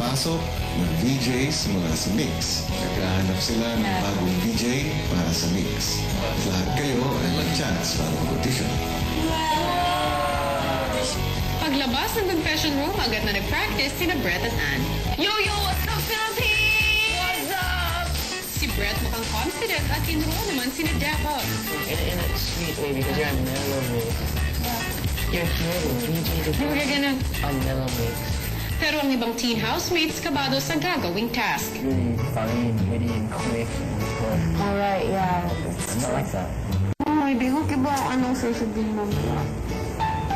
pagpasok ng VJs mula sa Mix. Naghahanap sila ng bagong VJ para sa Mix. Lahat kayo ay mag-chance para mag-audition. Paglabas ng confession room, agad na nag-practice sina Brett at Ann. Yo, what's up, Philippines? What's up? Si Brett mukhang confident at tinuro naman sina Deco. In a sweet way because you're on mellow mix. You're here to DJ the ganun. On mellow mix. Pero ang ibang teen housemates kabado sa gagawing task. Really fine, witty, and quick. Alright, yeah. I'm not like that. Oh, hindi ko kiba anong sasabihin mo ba?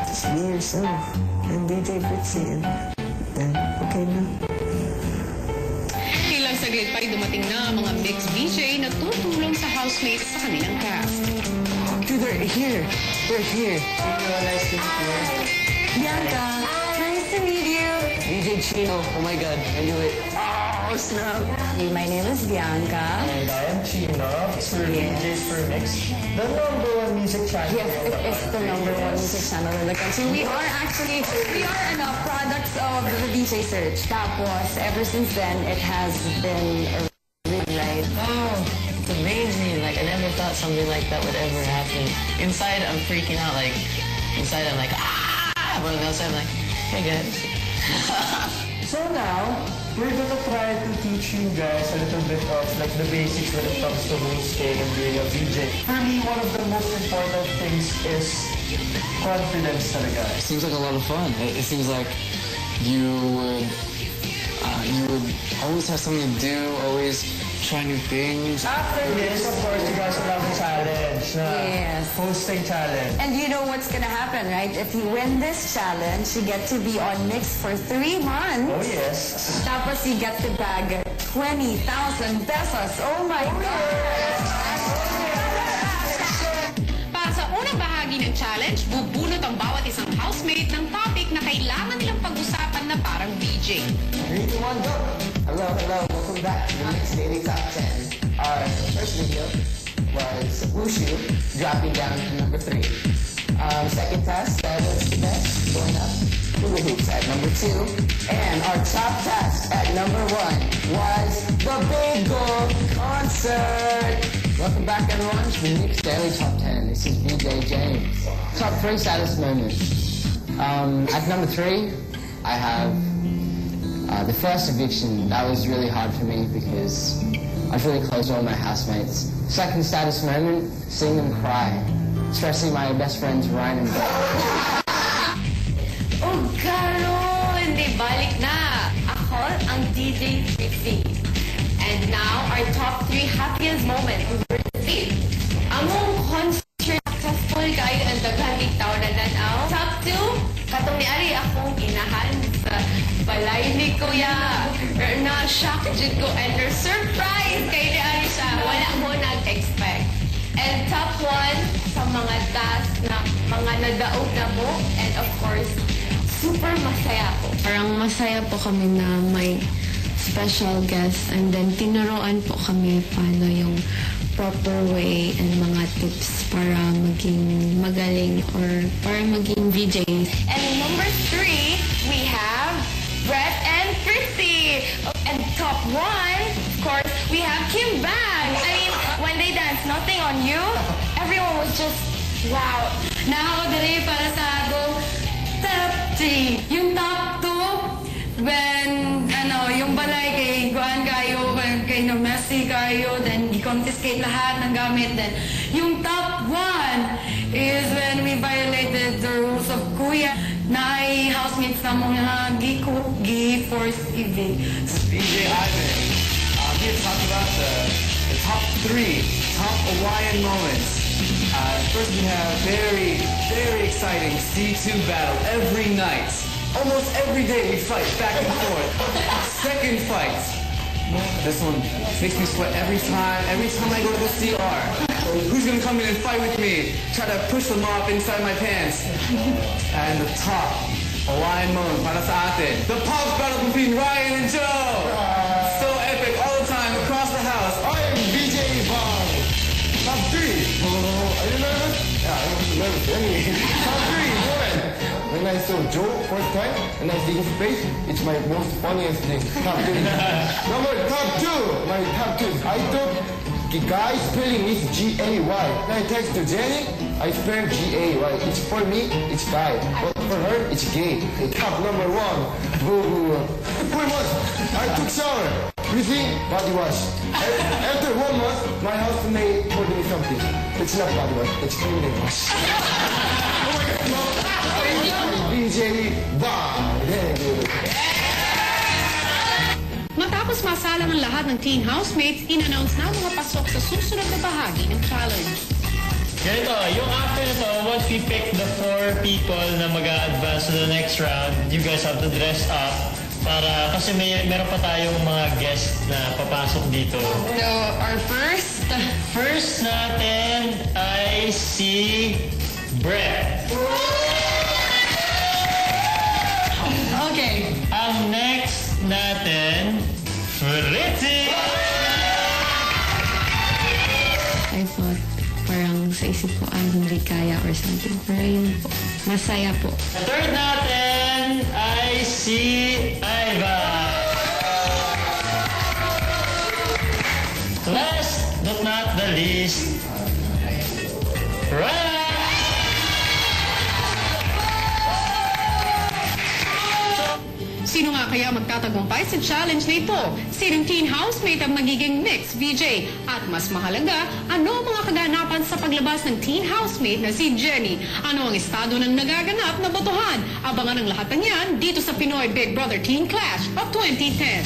Just be yourself. And DJ Fritzy. And then, okay na. Ilang saglit pa ay dumating na ang mga mix VJ na tutulong sa housemates sa kanilang cast. Dude, they're here. They're here. Nice to meet you. Bianca, nice to meet you. DJ Chino. Oh my God, I knew it. Oh, snap. Hey, my name is Bianca. And I am Chino. For DJs for Mix, the #1 music channel. Yes, it's the #1 music channel in the country. We are products of the DJ Search. Tapos, ever since then, it has been a really right. Oh, it's amazing. Like, I never thought something like that would ever happen. Inside, I'm freaking out. Like, inside, I'm like, ah! But on the outside, I'm like, hey, guys. So now, we're gonna try to teach you guys a little bit of like the basics when it comes to hosting and being a VJ. For me, one of the most important things is confidence talaga. It seems like a lot of fun. It seems like you would always have something to do, always try new things. After this, of course, you guys will have a challenge. Yes. Hosting challenge. And you know what's gonna happen, right? If you win this challenge, you get to be on Mix for 3 months. Oh, yes. Tapos you get to bag 20,000 pesos. Oh my God! Para sa unang bahagi ng challenge, bubunot ang bawat isang housemate ng topic na kailangan nilang pag-usapan na parang VJ. 3, 2, 1, go! Hello, welcome back to the Mix Daily Top 10. Our first video was Wushu, dropping down to number 3. Second task, that was the best, going up. Hula hoops at number 2. And our top task at number 1 was the Big Goal Concert. Welcome back, everyone, to the Mix Daily Top 10. This is VJ James. Top 3 saddest moments. At number 3, I have the first eviction. That was really hard for me because I was really close to all my housemates. Second saddest moment, seeing them cry. Especially my best friends Ryan and Brett. Oh, Garo! Hindi, balik na! Ako ang DJ Fritzy. And now, our top 3 happiest moments we've received. Among concert successful kayo ang daghang ikaw na nanaw. Top 2, katong ni Ari akong inahan sa balay ni Kuya. Na-shock dyan ko and surprise kay ni Ari siya. Wala mo nag-expect. And top 1, sa mga task na mga nadaog na mo. And of course, super masaya po. Parang masaya po kami na may special guest and then tinuruan po kami paano yung proper way and mga tips para maging magaling or para maging VJ. And number 3, we have Brett and Fritzy. And top 1, of course, we have Kim Bang. I mean, when they danced Nothing on You, everyone was just, wow. Now, dali para sa atong top 3. Yung top 2, when, yung balay kay Guan kayo, kay no Messi kayo, then i-confiscate lahat ng gamit. Then, yung top 1 is when we violated the rules of Kuya na ay housemates na mga gi-force evict. DJ Ivan, I'm here to talk about the top 3 top Hawaiian moments. First we have very, very exciting C2 battle every night. Almost every day we fight back and forth. Second fight. This one makes me sweat every time I go to the CR. Who's gonna come in and fight with me? Try to push them off inside my pants. And the top Hawaiian moment para sa atin. The pop battle between Ryan and Joe. So epic all the time across the house. I am VJ Bong. Top 3. Oh, are you nervous? Yeah, I was nervous anyway. Top 3, one. When I saw joke first time and I see his face, it's my most funniest thing. Top 2. Top 2. My top 2 is I thought the guy spelling is G-A-Y. Then I text to Jenny, I spell G-A-Y. It's for me, it's guy. But for her, it's gay. Top number 1. Boo boo. 4 months, I took shower. Using body wash. After 1 month, my housemate told me something. It's not body wash, it's cleaning wash. Oh my God, no. DJ Bang. Matapos masalang ang lahat ng teen housemates, in-announce na mga pasok sa susunod na bahagi ng challenge. Ganito, yung after nito, once we pick the 4 people na mag-a-advance to the next round, you guys have to dress up para, kasi meron pa tayong mga guests na papasok dito. So, our First natin ay si Brett. Okay. Ang next natin, Fritzy! I thought parang sa isip ko, hindi kaya or something. Pero yun po, masaya po. The third natin ay si Iva. Last but not the least, Ryan! Sino nga kaya magtatagumpay sa challenge na ito? Sinong teen housemate ang magiging mixed VJ? At mas mahalaga, ano ang mga kaganapan sa paglabas ng teen housemate na si Jenny? Ano ang estado ng nagaganap na botohan? Abangan ang lahat ng yan dito sa Pinoy Big Brother Teen Clash of 2010.